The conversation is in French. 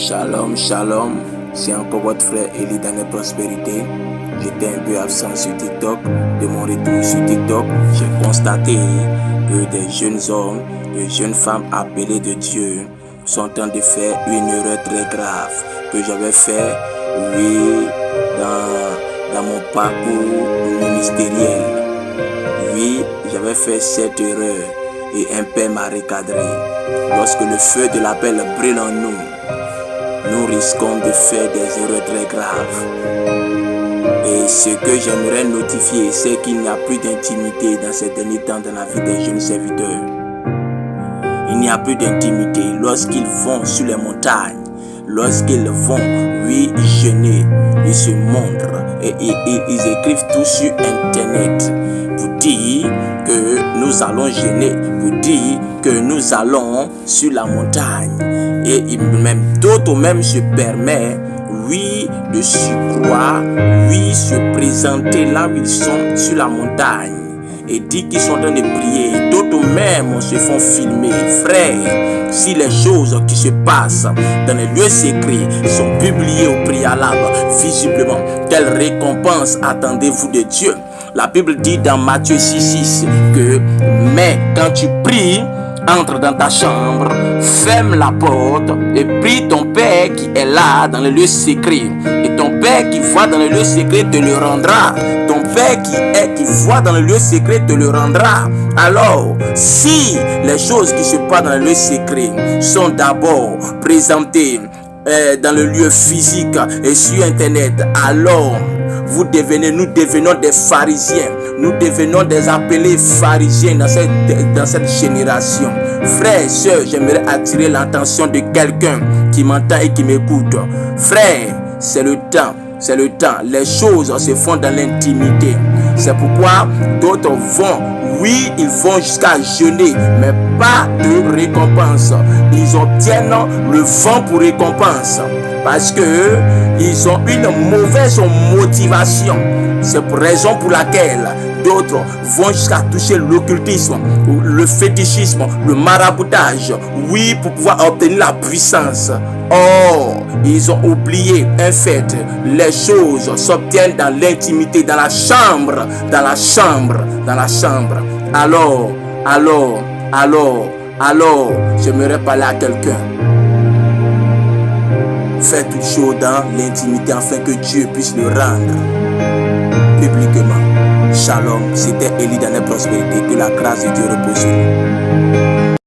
Shalom, shalom, c'est encore votre frère Eli dans la prospérité. J'étais un peu absent sur TikTok. De mon retour sur TikTok, j'ai constaté que des jeunes hommes, des jeunes femmes appelées de Dieu sont en train de faire une erreur très grave que j'avais fait, oui, dans mon parcours ministériel. Oui, j'avais fait cette erreur et un père m'a recadré. Lorsque le feu de l'appel brûle en nous, nous risquons de faire des erreurs très graves. Et ce que j'aimerais notifier, c'est qu'il n'y a plus d'intimité dans ces derniers temps dans la vie des jeunes serviteurs. Il n'y a plus d'intimité lorsqu'ils vont sur les montagnes, lorsqu'ils vont, oui, jeûner, ils se montrent et ils écrivent tout sur Internet pour dire que nous allons jeûner, pour dire que nous allons sur la montagne. Et d'autres même se permettent, oui, de surcroît, oui, se présenter là où ils sont sur la montagne et dire qu'ils sont en train de prier. D'autres même se font filmer. Frère, si les choses qui se passent dans les lieux secrets sont publiées au préalable, visiblement, quelle récompense attendez-vous de Dieu? La Bible dit dans Matthieu 6,6 que, mais quand tu pries, entre dans ta chambre, ferme la porte et prie ton Père qui est là dans le lieu secret. Et ton Père qui voit dans le lieu secret te le rendra. Ton Père qui voit dans le lieu secret te le rendra. Alors, si les choses qui se passent dans le lieu secret sont d'abord présentées dans le lieu physique et sur Internet, alors nous devenons des pharisiens. Nous devenons des appelés pharisiens dans cette génération. Frères et sœurs, j'aimerais attirer l'attention de quelqu'un qui m'entend et qui m'écoute. Frère, c'est le temps. C'est le temps. Les choses se font dans l'intimité. C'est pourquoi d'autres vont, oui, ils vont jusqu'à jeûner, mais pas de récompense. Ils obtiennent le vent pour récompense parce que ils ont une mauvaise motivation. C'est pour raison pour laquelle d'autres vont jusqu'à toucher l'occultisme, le fétichisme, le maraboutage, oui, pour pouvoir obtenir la puissance. Or, ils ont oublié un fait, les choses s'obtiennent dans l'intimité, dans la chambre. Alors, j'aimerais parler à quelqu'un. Fais toutes choses dans l'intimité afin que Dieu puisse le rendre publiquement. Shalom, c'était Eli dans la prospérité. Que la grâce de Dieu repose sur nous.